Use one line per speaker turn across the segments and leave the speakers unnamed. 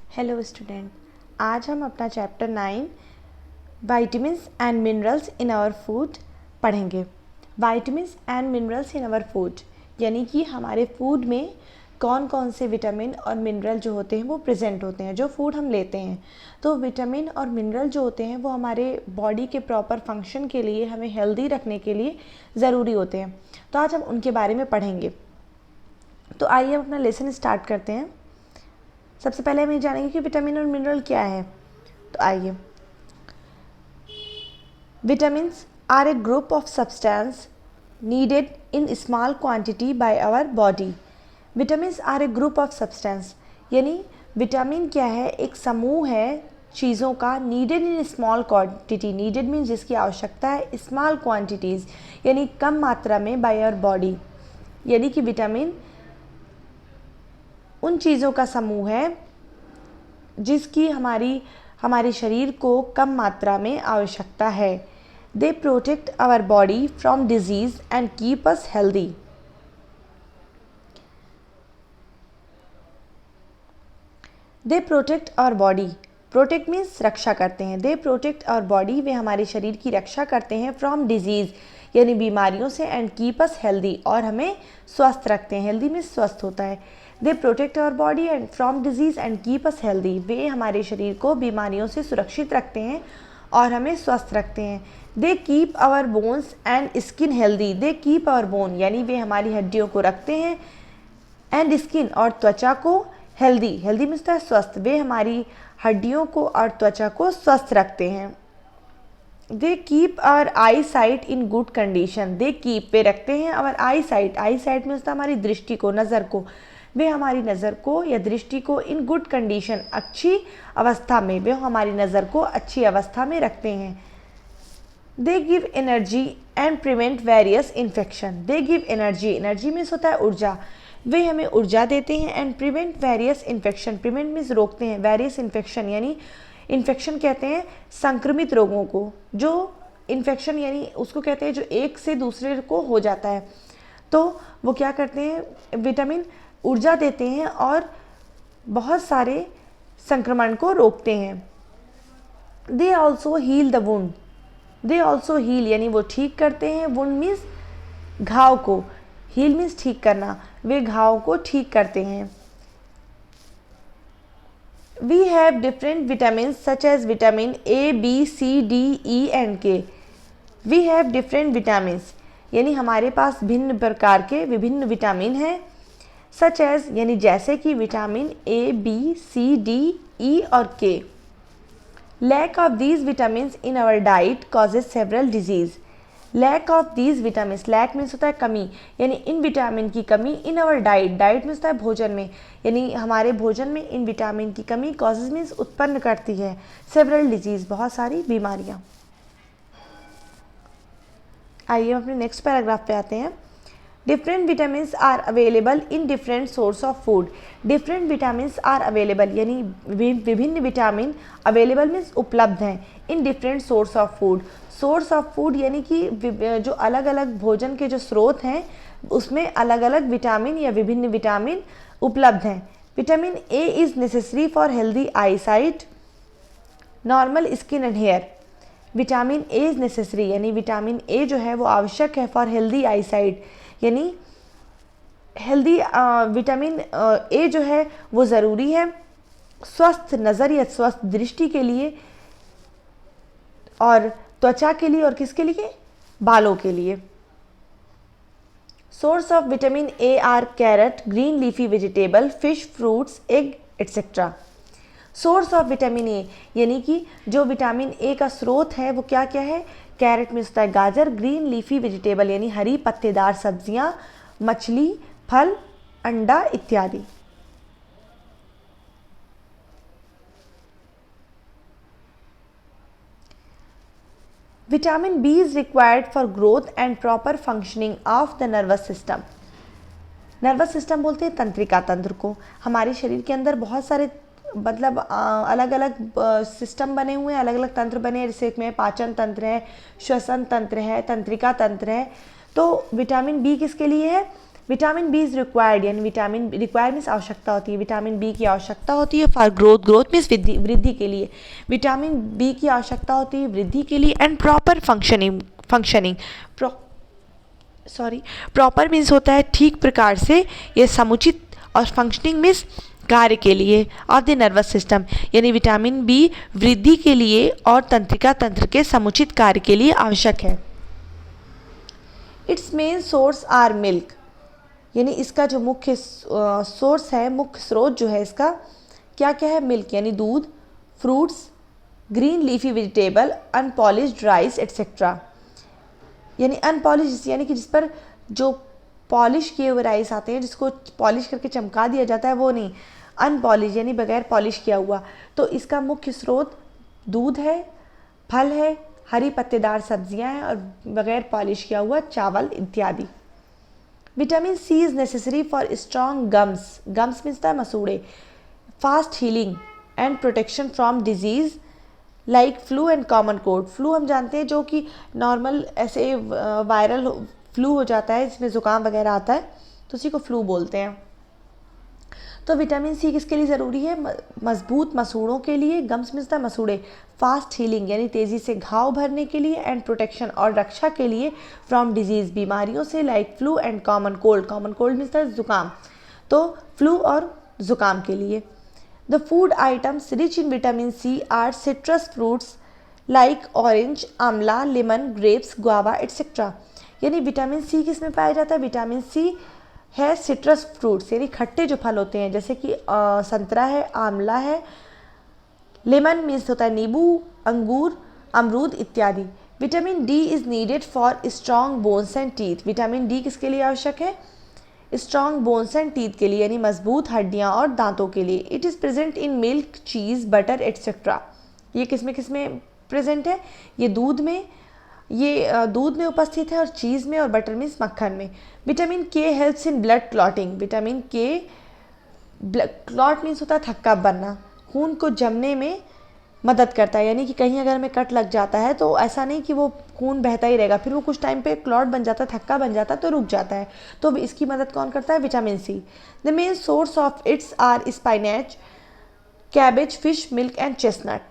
Hello student, आज हम अपना chapter 9 vitamins and minerals in our food पढ़ेंगे। Vitamins and minerals in our food यानी कि हमारे फूड में कौन कौन से विटामिन और मिनरल जो होते हैं वो प्रेजेंट होते हैं जो फूड हम लेते हैं। तो विटामिन और मिनरल जो होते हैं वो हमारे बॉडी के प्रॉपर फंक्शन के लिए, हमें हेल्दी रखने के लिए ज़रूरी होते हैं। तो आज हम उनके बारे में पढ़ेंगे। तो आइए हम अपना लेसन स्टार्ट करते हैं। सबसे पहले हम ये जानेंगे कि विटामिन और मिनरल क्या है। तो आइए, vitamins are a group of substance needed in small quantity by our body. Vitamins are a group of substance यानी विटामिन क्या है, एक समूह है चीज़ों का, needed in small quantity. Needed means जिसकी आवश्यकता है, स्मॉल क्वांटिटीज़ यानी कम मात्रा में, बाय आवर बॉडी यानी कि विटामिन उन चीज़ों का समूह है जिसकी हमारे शरीर को कम मात्रा में आवश्यकता है। They protect our body from disease and keep us healthy. They protect our body, protect means रक्षा करते हैं। दे प्रोटेक्ट आवर बॉडी, वे हमारे शरीर की रक्षा करते हैं, फ्रॉम डिजीज़ यानी बीमारियों से, एंड कीप अस हेल्दी और हमें स्वस्थ रखते हैं। हेल्दी मीन्स स्वस्थ होता है। They protect our body and from disease and keep us healthy, वे हमारे शरीर को बीमारियों से सुरक्षित रखते हैं और हमें स्वस्थ रखते हैं। They keep our bones and skin healthy, they keep our bone यानी वे हमारी हड्डियों को रखते हैं, एंड स्किन और त्वचा को हेल्दी, हेल्दी मीन्स स्वस्थ, वे हमारी हड्डियों को और त्वचा को स्वस्थ रखते हैं। They keep our eyesight in good condition, they keep वे रखते हैं our eyesight, eyesight means हमारी दृष्टि को, नज़र को, वे हमारी नज़र को या दृष्टि को इन गुड कंडीशन अच्छी अवस्था में, वे हमारी नज़र को अच्छी अवस्था में रखते हैं। They give energy and prevent various infection, they give energy, energy means होता है ऊर्जा, वे हमें ऊर्जा देते हैं, and prevent various infection, prevent means रोकते हैं, वेरियस इन्फेक्शन यानी इन्फेक्शन कहते हैं संक्रमित रोगों को, जो इन्फेक्शन यानी उसको कहते हैं जो एक से दूसरे को हो जाता है। तो वो क्या करते हैं, विटामिन ऊर्जा देते हैं और बहुत सारे संक्रमण को रोकते हैं। They also heal the wound, they also heal यानी वो ठीक करते हैं, वुंड मीन्स घाव को, हील मीन्स ठीक करना, वे घाव को ठीक करते हैं। We have different vitamin such as vitamin A, B, C, D, E and K. We have different vitamins यानी हमारे पास भिन्न प्रकार के विभिन्न विटामिन हैं, सच एज यानी जैसे कि vitamin A, B, C, D, E और K. Lack of these vitamin in our diet causes several diseases. Lack of these vitamin, lack means होता है कमी, यानी इन विटामिन की कमी, in our diet, diet means होता है भोजन में, यानी हमारे भोजन में इन विटामिन की कमी, कॉजेज मीन्स उत्पन्न करती है, सेवरल डिजीज़ बहुत सारी बीमारियाँ। आइए अपने नेक्स्ट पैराग्राफ पे आते हैं। Different vitamins are available in different source of food. Different vitamins are available यानी विभिन्न विटामिन, अवेलेबल मीन्स उपलब्ध हैं, in different source of food. Source of food यानी कि जो अलग अलग भोजन के जो स्रोत हैं उसमें अलग अलग विटामिन या विभिन्न विटामिन उपलब्ध हैं। Vitamin A is necessary for healthy eye sight, normal skin and hair. Vitamin A is necessary यानी विटामिन ए जो है वो आवश्यक है फॉर हेल्दी आई साइट यानी हेल्दी, विटामिन ए जो है वो ज़रूरी है स्वस्थ नज़र या स्वस्थ दृष्टि के लिए, और त्वचा के लिए, और किसके लिए, बालों के लिए। Source of vitamin A are carrot, green leafy vegetable, fish, fruits, egg etcetera. Source of vitamin A यानी कि जो विटामिन ए का स्रोत है वो क्या क्या है, कैरेट में होता है गाजर, ग्रीन लीफी वेजिटेबल यानी हरी पत्तेदार सब्जियां, मछली, फल, अंडा इत्यादि। Vitamin B is required for growth and proper functioning of the nervous system. Nervous system बोलते हैं तंत्रिका तंत्र को। हमारे शरीर के अंदर बहुत सारे मतलब अलग अलग सिस्टम बने हुए हैं, अलग अलग तंत्र बने हैं, जैसे एक में पाचन तंत्र है, श्वसन तंत्र है, तंत्रिका तंत्र है। तो विटामिन बी किसके लिए है, विटामिन बी इज़ रिक्वायर्ड, यानी विटामिन रिक्वायर मीन्स आवश्यकता होती है, विटामिन बी की आवश्यकता होती है फॉर ग्रोथ, ग्रोथ मीन्स वृद्धि के लिए, विटामिन बी की आवश्यकता होती है वृद्धि के लिए, and proper functioning proper means होता है ठीक प्रकार से, ये समुचित, और फंक्शनिंग मीन्स कार्य के लिए ऑफ द नर्वस सिस्टम, यानी विटामिन बी वृद्धि के लिए और तंत्रिका तंत्र के समुचित कार्य के लिए आवश्यक है। Its main source are milk, यानी इसका जो मुख्य सोर्स है, मुख्य स्रोत जो है इसका क्या क्या है, मिल्क यानी दूध, fruits, green leafy vegetable, unpolished rice etcetera, यानी अनपॉलिश यानी कि जिस पर जो पॉलिश किए हुए राइस आते हैं, जिसको पॉलिश करके चमका दिया जाता है, वो नहीं, अनपॉलिश यानी बगैर पॉलिश किया हुआ। तो इसका मुख्य स्रोत दूध है, फल है, हरी पत्तेदार सब्जियां हैं, और बगैर पॉलिश किया हुआ चावल इत्यादि। Vitamin C is necessary for strong gums, gums means the मसूड़े, fast healing and protection from diseases like flu and common cold. Flu हम जानते हैं जो कि नॉर्मल ऐसे वायरल फ्लू हो जाता है, जिसमें ज़ुकाम वगैरह आता है, तो उसी को फ्लू बोलते हैं। तो विटामिन सी किसके लिए ज़रूरी है, मजबूत मसूड़ों के लिए, गम्स मीन्स द मसूड़े, फास्ट हीलिंग यानी तेज़ी से घाव भरने के लिए, एंड प्रोटेक्शन और रक्षा के लिए फ्रॉम डिजीज़ बीमारियों से, like flu and common cold, common cold means the ज़ुकाम, तो फ्लू और ज़ुकाम के लिए। The food items rich in vitamin C are citrus fruits like orange, amla, lemon, grapes, guava etcetera, यानी विटामिन सी किस में पाया जाता है, विटामिन सी है सिट्रस फ्रूट्स यानी खट्टे जो फल होते हैं, जैसे कि संतरा है, आंवला है, लेमन मीन्स होता है नींबू, अंगूर, अमरूद इत्यादि। Vitamin D is needed for strong bones and teeth, vitamin D किसके लिए आवश्यक है, स्ट्रॉन्ग बोन्स एंड टीथ के लिए, यानी मजबूत हड्डियाँ और दांतों के लिए। It is present in milk, cheese, butter etcetera, ये किसमें प्रेजेंट है, ये दूध में उपस्थित है, और चीज़ में, और बटर मीन्स मक्खन में। विटामिन के helps in blood clotting, vitamin के क्लॉट मीन्स होता है थक्का बनना, खून को जमने में मदद करता है, यानी कि कहीं अगर हमें कट लग जाता है तो ऐसा नहीं कि वो खून बहता ही रहेगा, फिर वो कुछ टाइम पे क्लॉट बन जाता है, थक्का बन जाता है, तो रुक जाता है, तो इसकी मदद कौन करता है, vitamin C. The main source of its are spinach, cabbage, fish, milk and chestnut,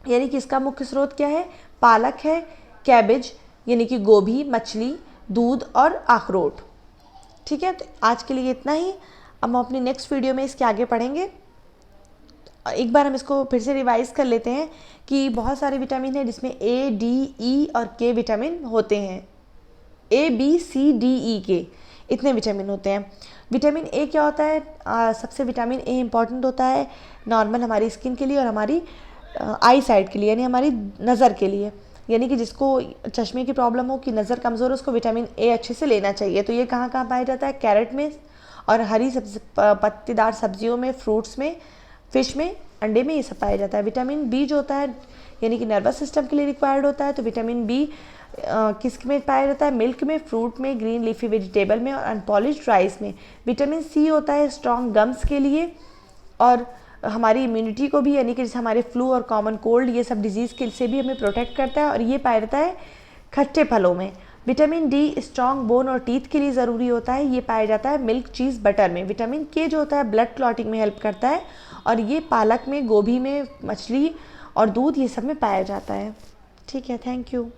यानी कि इसका मुख्य स्रोत क्या है, पालक है, कैबेज यानी कि गोभी, मछली, दूध और अखरोट। ठीक है, तो आज के लिए इतना ही। अब हम अपनी नेक्स्ट वीडियो में इसके आगे पढ़ेंगे। एक बार हम इसको फिर से रिवाइज कर लेते हैं कि बहुत सारे विटामिन हैं जिसमें ए, डी, ई और के विटामिन होते हैं, ए, बी, सी, डी, ई, के, इतने विटामिन होते हैं। विटामिन ए क्या होता है, सबसे विटामिन ए इम्पॉर्टेंट होता है नॉर्मल हमारी स्किन के लिए और हमारी आई साइड के लिए, यानी हमारी नज़र के लिए, यानी कि जिसको चश्मे की प्रॉब्लम हो, कि नज़र कमज़ोर है, उसको विटामिन ए अच्छे से लेना चाहिए। तो ये कहाँ कहाँ पाया जाता है, कैरेट में, और हरी पत्तेदार सब्जियों में, फ्रूट्स में, फिश में, अंडे में, ये सब पाया जाता है। विटामिन बी जो होता है यानी कि नर्वस सिस्टम के लिए रिक्वायर्ड होता है, तो विटामिन बी किस में पाया जाता है, मिल्क में, फ्रूट में, ग्रीन लीफी वेजिटेबल में, और अनपॉलिश्ड राइस में। विटामिन सी होता है स्ट्रॉन्ग गम्स के लिए, और हमारी इम्यूनिटी को भी, यानी कि जैसे हमारे फ्लू और कॉमन कोल्ड, ये सब डिजीज़ के से भी हमें प्रोटेक्ट करता है, और ये पाया जाता है खट्टे फलों में। विटामिन डी स्ट्रॉन्ग बोन और टीथ के लिए ज़रूरी होता है, ये पाया जाता है मिल्क, चीज़, बटर में। विटामिन के जो होता है ब्लड क्लॉटिंग में हेल्प करता है, और ये पालक में, गोभी में, मछली और दूध, ये सब में पाया जाता है। ठीक है, थैंक यू।